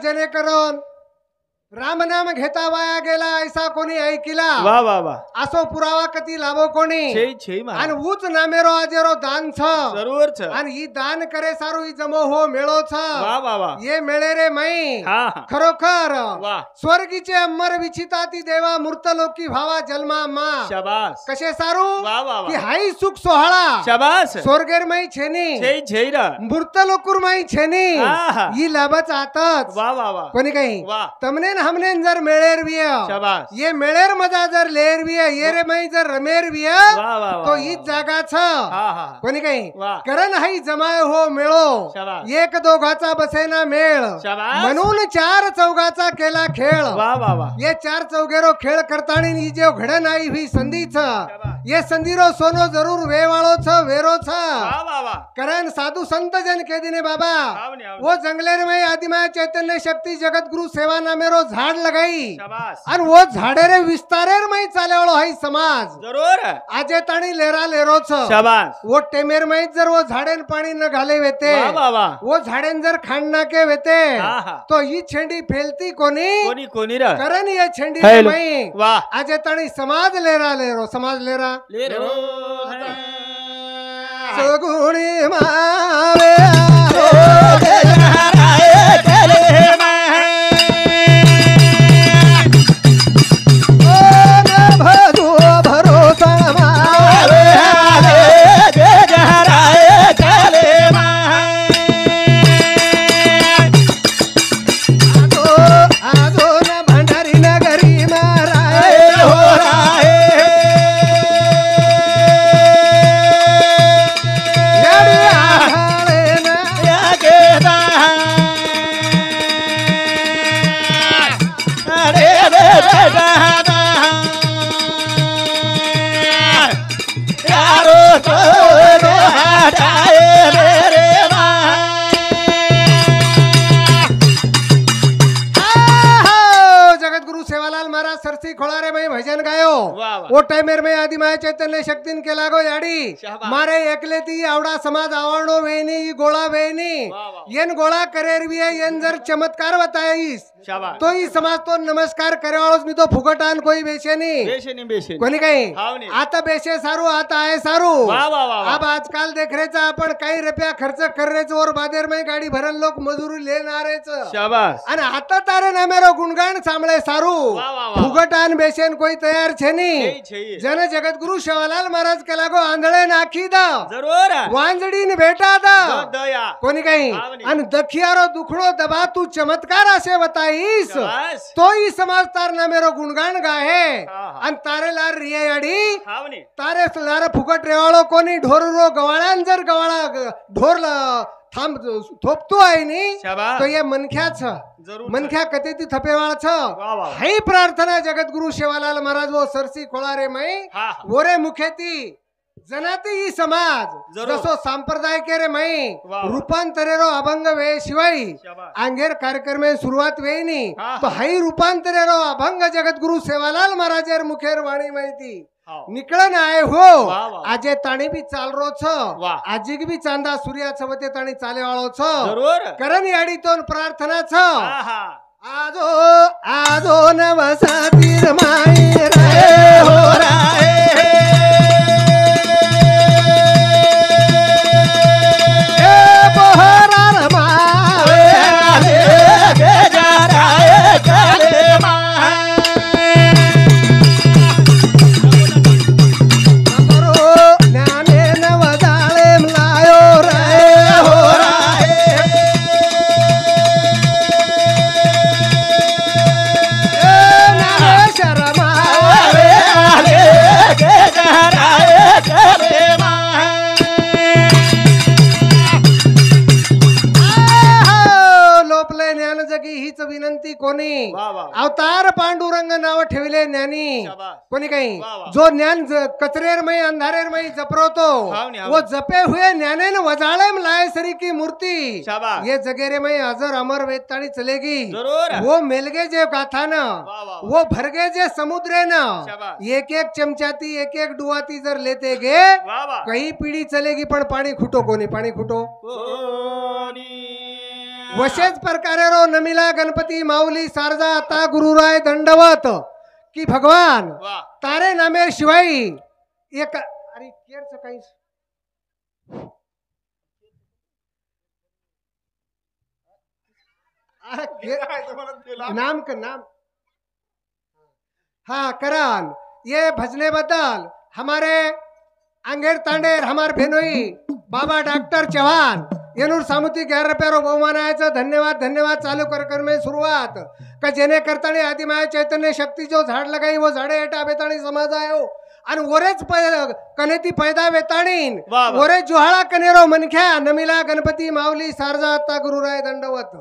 जेणेकरून रामनाम घेता वाया गेला ऐसा कोणी ऐकिला वा वा वा असो पुरावा कती लाभो कोणी छे छे आणि ऊच नामेरो आजेरो दान छ जरूर छ आणि ही दान करे सारू ही जमो हो मेळो छ वा वा वा ये मेळे रे मै हा हा खरोखर वा स्वर्गीचे अमर विचिता ती देवा मूर्त लोकी भावा जन्मा मा शाबास कसे सारू वा वा की वा हाई सुख सोहळा शाबास स्वर्गेर मै छेनी छे छे रा मूर्त लोकुर मै छेनी आहा. ही लाभच आताच वा वा वा कोणी काही वा तमने न हमने जर मेळेर विय शाबास ये मेळेर मजा जर लेर विय ये रे मै जर रमेर विय वा वा वा तो हीच जागा छ हा हा कोणी काही वा करण हाई जमाय हो मेळो शाबास एक दोघाचा बसेना मेळ शाबास म्हणून चार चौघाचा केला खेळ वा वा वा ये चार चौघेरो खेळ करतानी ही जे घडण आई हुई संधी छ शाबास ये संधीरो सोनो जरूर वेवाळो छ वेरो छ वा वा वा करण साधु संत जन के दिने बाबा आवने आवने वो जंगलेर में आदिमाय चैतन्य शक्ति जगत गुरु सेवा नामेरो झाड लगाई शाबास आणि वो झाडेरे विस्तारेर में चालेवाळो हाई समाज जरूर आजे ताणी लेरा लेरो छ शाबास वो टेमेर में जर वो झाडेन पाणी न घाले वेते वा वा वा वो झाडेन जर खांड ना के वेते हा हा तो ही छेंडी फेलती कोणी कोणी कोणी रा करण ये छेंडी हेलो. में वा आजे ताणी समाज लेरा लेरो समाज लेरा ले रे सगुणी मावे खोलारे में भजन गायो वो टाइमेर में आदि माय चैतन्य शक्तिन के लागो याडी मारे एकले ती आवडा समाज आवडो वेनी गोळा वेनी येन गोळा करेर भी येन जर चमत्कार बताईस तो ही समाज तो नमस्कार करे वालोच मी तो फुकटान कोई बेशेनी कोणी काही आता बेशे सारू आता आहे सारू अब आजकाल देख रेचा आपण काही रुपया खर्च कररेच और बादेर में गाडी भरन लोक मजुरी लेणारेच शाबास आणि आता तारे नामेरो गुणगान सांभळे सारू फुकटान बेशेन कोई तयार छेनी जन जगत गुरु शिवालाल महाराज के लागो आंधळे नाखी दा जरूर वांजडीन भेटा दा दया कोणी काही आणि दखियारो दुखडो दबा तू चमत्कार असे बताईस तो ही समाज तार नामेरो गुणगान गाहे आणि तारे लार रियाडी तारे लार फुकट रेवाळो कोणी ढोररो गवाळान जर गवाळा ढोर थांब थोपतो आहे नी तो ये मनख्याच मनख्या कते ती थपेवाळ छ हाई प्रार्थना जगत गुरु शिवालाल महाराज वो सरसी खोळारे मै वोरे मुखेती जनाती ही समाज जसो संप्रदाय के रे मै रूपांतरेरो अभंग वे शिवाय आंगेर कार्यक्रम में शुरुआत वेनी तो हाई रूपांतरेरो अभंग जगत गुरु सेवालाल महाराजेर मुखेर वाणी माहिती निकळन आहे हो आजे ताणी भी चाल रो छ आजी भी चांदा सूर्या छवते ताणी चाले वाळो छ करण याडी तोन प्रार्थना छ आजो आजो नवसातीर माई रे हो राए विनंती कोणी अवतार पांडुरंग नाव ठेवले ज्ञानी कोणी काही जो ज्ञान कचरेर में अंधारेर में जपरोतो वो जपे हुए ज्ञाने न वजाले में लाए सरी की मूर्ति ये जगेरे में अजर अमर वेताड़ी चलेगी वो मिलगे जे गाथा न वो भरगे जे समुद्रे न एक एक चमचाती एक एक डुआती जर लेते गे कई पीढ़ी चलेगी पण पानी खुटो कोनी पानी खुटो वशेच प्रकारे रो नमिला गणपती माऊली सारजा आता गुरुराय दंडवत की भगवान तारे नामे शिवाई एक अरे केरचं काही नाम का नाम हाँ करान ये भजने बदल हमारे अंगेर तांडेर हमारे भेनोई बाबा डॉक्टर चव्हाण येनूर सामुदायिक 11 रुपये बहुमानाचं धन्यवाद धन्यवाद चालू कर में सुरुवात का जेने करतानी आदिमाया चैतन्य शक्ती जो झाड लगाई वो झाडे हेटा बेताणी समाज आयो आणि वरेच कनेती पैदा वेताणीन वरे जुहाळा कनेरो मनख्या नमिला गणपती माऊली सारजा आता गुरुराय दंडवत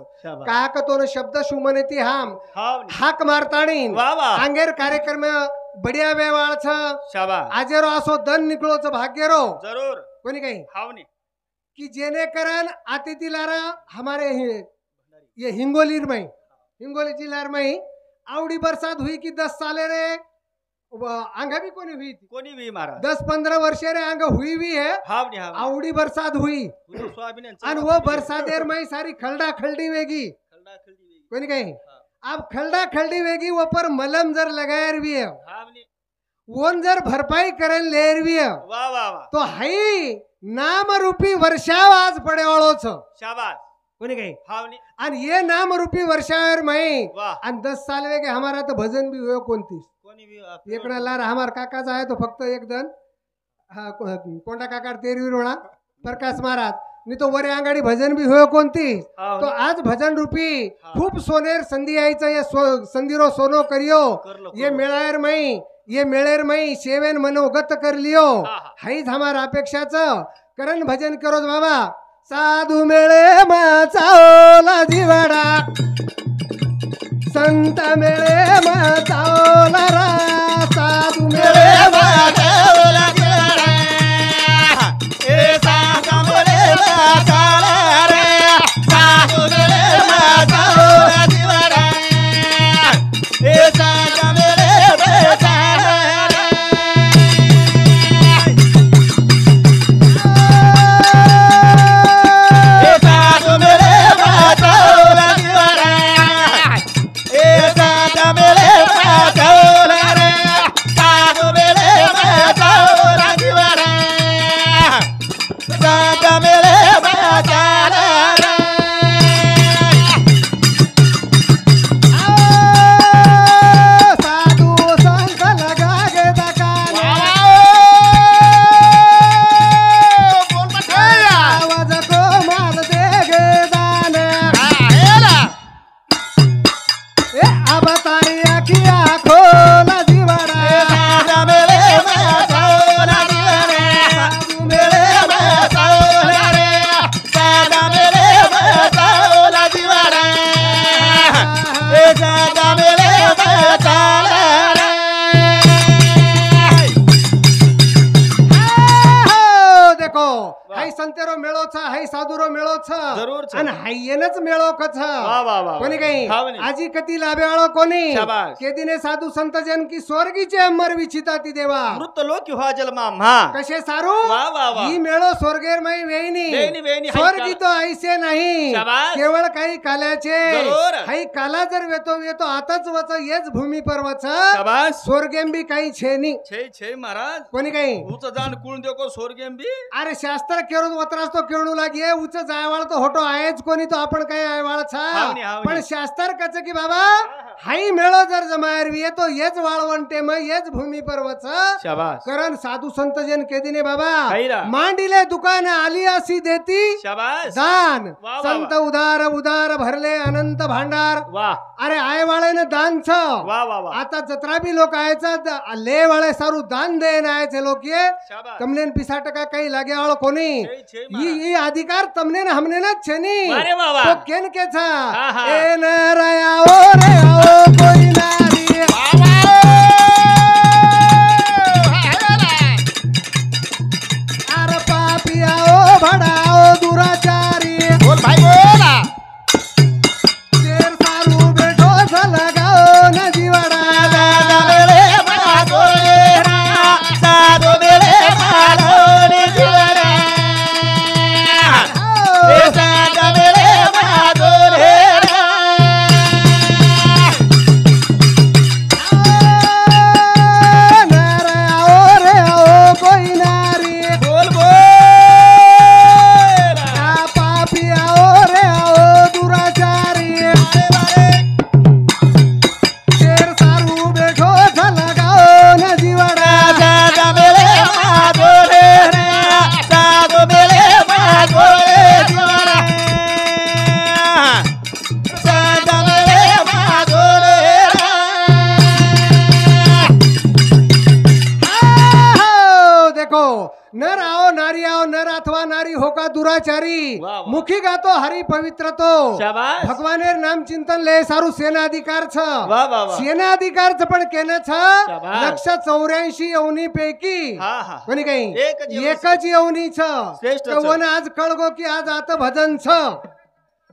का तो शब्द शुमनेती हाम हाक मारताणीन अंगेर कार्यक्रम बढिया वेवाळ छ आजेरो असो दन निकळोच भाग्यरो जरूर कोणी काही हावनी कि जेने करन आतिथी लारा हमारे ये हिंगोली जिला में आवड़ी बरसात हुई कि 10 साले रे आंग भी कोनी हुई महाराज 10-15 वर्षे रे आंग हुई है आवड़ी बरसात हुई और वो बरसातेर में सारी खलडा खलडी वेगी कोनी कहीं अब खलडा खलडी वेगी वो पर मलम जर लगायर भी है वोन जर भरपाई करन लेर भी है तो हाई नाम रूपी वर्षाव आज पड़े वालों शाबाश कोनी कहीं आणि ये नाम रूपी वर्षावर में आणि 10 साल वेगे हमारा तो भजन भी हुए 29 एक लार हमार काकाचा आहे तो फक्त एक दन कोंडा काका तेरवी रोणा प्रकाश महाराज नहीं तो वरे आंगाड़ी भजन भी हुए 29 तो आज भजन रूपी खूब सोनेर संधी आईचा ये संधीरो सोनो करियो ये मेळायर में ये मेळेर मई सेवेन मनोगत कर लियो हाईच हमार अपेक्षाच करण भजन करोज बाबा साधू मेळे माचावला जीवाडा संत मेळे माचावला रा साधू मेळे माचावला जीवाडा ए साधू मेळे माचावला रे साधू मेळे माचावला जीवाडा ए साधू मेळे कोणी काही आजी कती लाभे वाळो कोणी केदिने साधू संत जन की स्वर्गीचे अमर विचिता ती देवा मृत लोक हुआ जलमा मा कसे सारू ही मेळो स्वर्गेर मै वेईनी स्वर्गी तो ऐसे नाही केवळ काही काल्याचे हाई काला जर वेतो आताच वच येच भूमी पर्वच स्वर्गेम भी काही छेनी छे महाराज कोणी काही उच जान कुळ देखो स्वर्गेम भी अरे शास्त्र केळून वत्रास तो केळू लागे उच जायवाळ तो होटो आहेच कोणी तो आपण काही आयवाळ छा पण शास्त्र कच की बाबा हाई मेळो जर जमायर भी तो येच वाळवंटे मग येच भूमी पर्वच शाबाश कारण साधू संत जन केदिने बाबा मांडिले दुकान आली असी देती शाबाश दान संत उदार उदार भरले अनंत भांडार अरे आयवाळे दान छ आता जत्रा भी लोक आयचा ले वाळे सारू दान देन आयचे लोक ये तमनेन 50% काही लागे वाळो कोणी ई अधिकार तमनेन हमने छेनी तो केन के छा ए नरया ओ रे ओ कोई नारी अरे पापिया ओ भड़ाओ दुराचारी बोल भाई बोला शेर सारू बेठो लगाओ न जीवड़ा साधु नर आओ नारी आओ नर अथवा नारी होका दुराचारी वाह, वाह। मुखी गातो हरि पवित्र तो शाबाश भगवानेर नाम चिंतन ले सारू सेना अधिकार छ वाह वाह वाह सेना अधिकार छ पण केने छ शाबाश। 184 यवनी पैकी हा हा कोणी काही एकच यवनी एकच यवनी छ श्रेष्ठ तर छ। वन आज कळगो की आज आता भजन छ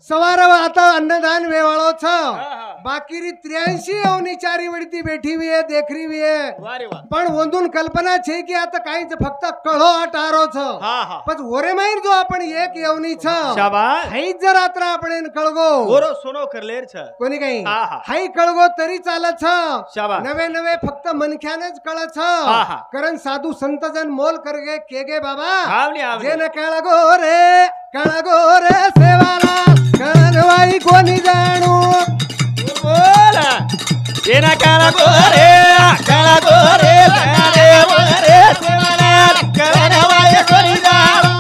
सवार आता अन्नदान वेवाळो छ हा। बाकीरी 83 यवनी चारी वडती बेठी हुई है देखरी हुई है वाह रे वाह पण वंदून कल्पना छे की आता काहीच फक्त कळो आटारो छ हा हा पण ओरे माहीर जो आपण एक यवनी छ शाबाश हाई जर रात्र आपण कळगो गोरो सोनो करलेर छ कोणी काही हा, हा. हाई कळगो तरी चालत छ शाबाश नवे नवे फक्त मनख्यानेच कळत छ हा, हा. कारण साधू संत जन मोल करगे केगे बाबा आवली आवली जेन कळगो रे सेवाला कळवाई कोणी जाणू बोला येना काळा गोरे रे सेवाला करवाय कोणी जाणू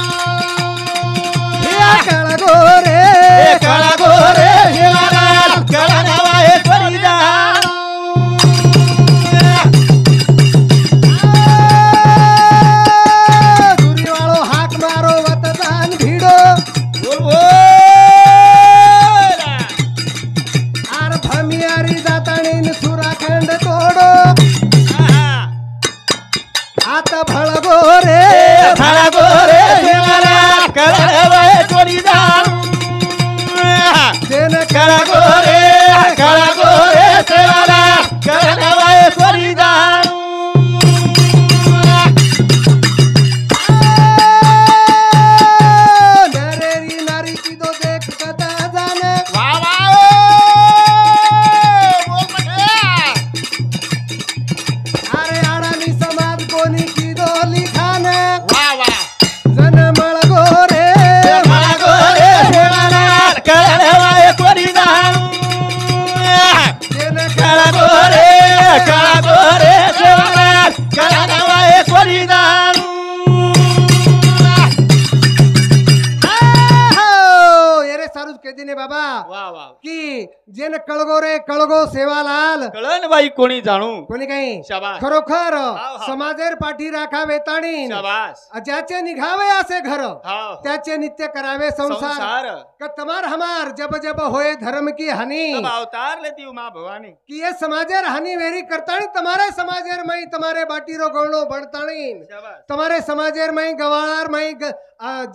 कळगो रे सेवाला करवाय कोणी जाणू दुरीवाळो हाक मारो वतदान भिडो बोल बोल आर भमियारी जाताणी सुराखंड तोडो आता भळगो रे काळा गोरे सेवाला करवाय कोणी जाणू जेन काळा गोरे सेवाला करवाय कोणी जाणू नरेरी नारी की दो देख कदा जाने वाह वाह बोल म्हणे अरे आडानी समाज कोणी की दो लिखाने वाह वाह जन मळगो रे काळा गोरे सेवाला करवाय कोणी जाणू जेन काळा गोरे सेवाला करवाय कोणी जाणू येरे सारूच कहती ने बाबा वाह वाह की जेन कळगो रे कळगो सेवालाल कळण बाई कोणी जाणू कोणी काही शाबास खरोखर हाव. समाजेर पाठी राखावे ताणी शाबास ज्याचे निघावे असे घर हाव त्याचे नित्य करावे संसार संसार का तमार हमार जब जब होए धर्म की हानि तब अवतार लेती माँ भवानी कि ये समाजेर हानि वेरी करताणी तुम्हारे समाजेर मई तुम्हारे बाटीरो गणो बढ़ताणी शाबास तुम्हारे समाजेर मई गवाळार मई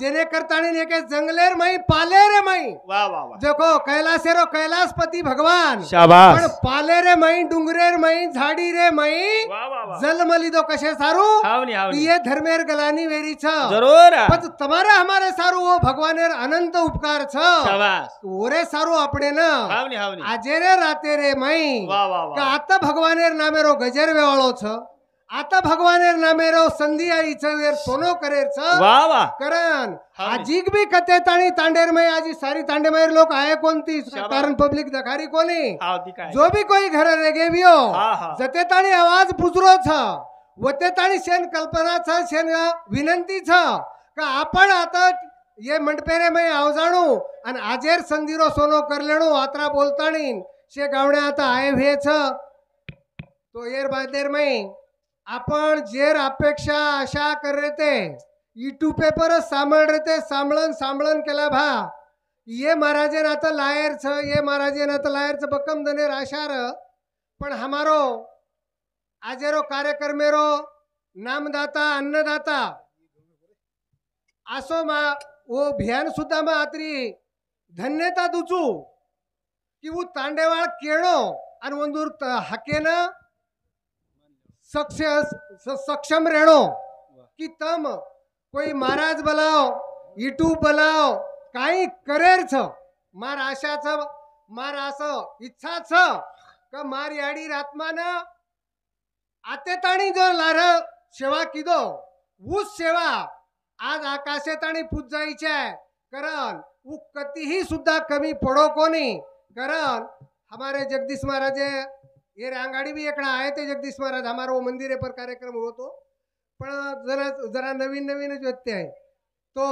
जेने करताणी ने के जंगलेर मई पालेरे मई वाह वाह वाह देखो कैलासेरो कैलासपति भगवान पण शाबास पालेरे मई डुंगरेर मई झाडी रे मई वाह वाह वाह जलमली दो कशे सारू हावनी हावनी ये धर्मेर गलानी वेरी छ जरूर पण तुम्हारे हमारे सारू वो भगवानेर अनंत उपकार छ शाबास ओरे सारू आपणे न हावनी हावनी આજે રે રાતે રે મઈ वाह वाह કે वाह આતા ભગવાનેર નામેરો ગજર વેવાળો छ આતા ભગવાનેર નામેરો સંધિ आई छ વેર સોનો કરેર छ वाह वाह करण हावनी. आजीक भी कते ताणी तांडेर मई आजी सारी तांडे मई लोक आए कोणती शाबास. कारण पब्लिक दखारी कोणी हाव ती काय जो भी कोई घर रेगे बियो हा हा जते ताणी आवाज पुजरो छ वते ताणी शेन कल्पना छ शेन विनंती छ का आपण आता ये मंडपेरे मई आवजाणू आणि आजेर संधीरो सोनो करलेणू आत्रा बोलताणी शे गावणे आता आए हुए छ तो येर बादेर मई आपण जेर अपेक्षा आशा कर रेते यूट्यूब पेपर सांभळ रेते सांभळन केला भा ये महाराजे आता लायर छ ये महाराजे आता लायर छ बकम दनेर आशार पण हमारो आजेरो कार्यक्रमेरो नामदाता अन्नदाता आसो मा वो भियान सुद्धा मा आतरी धन्यता दुचू कि वो तांडेवाळ केळो आणि वंदूर हकेन सक्षम रेणो कि तम कोई महाराज बलाओ यूट्यूब बलाओ काही करेर छ मार आशा छ मार आसो इच्छा छ का मार याडी रातमान आते ताणी जो लार सेवा किदो उस सेवा आज आकाशे ताणी पूज जायचे कारण वो कतीही सुद्धा कमी पडो कोणी कारण हमारे जगदीश महाराजे ये रांगाड़ी भी एकड़ा आए थे जगदीश महाराज हमारा वो मंदिर पर कार्यक्रम हो तो पण जरा जरा नवीन नवीन व्यक्ती आहे तो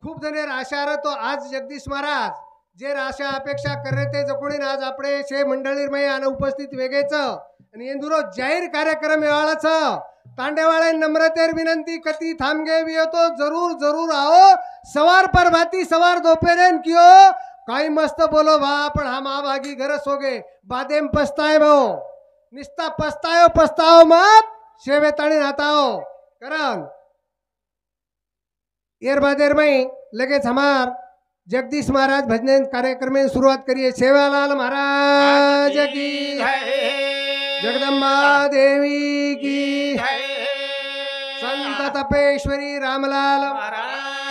खूप जणेर आशा तो आज जगदीश महाराज जे आशा अपेक्षा कर रहे थे जकोणी आज आपणे शे मंडळीर मै आन उपस्थित वेगेच आणि इंदुरो जाहीर कार्यक्रम येवाळा छ तांडेवाळे नम्रतेर विनंती कति थामगे भी हो तो जरूर जरूर आओ। सवार पर भाती सवार दोपहरेन कियो काही मस्त बोलो भा पण हम आभागी घर सोगे बादेम पछताए भो निस्ता पछतायो पछताओ मत शेवेताणी नाताओ करण एर बादेर में लगेच हमार जगदीश महाराज भजन कार्यक्रम में शुरुआत करिए। सेवालाल महाराज की जगदम्बा देवी की संत तपेश्वरी रामलाल महाराज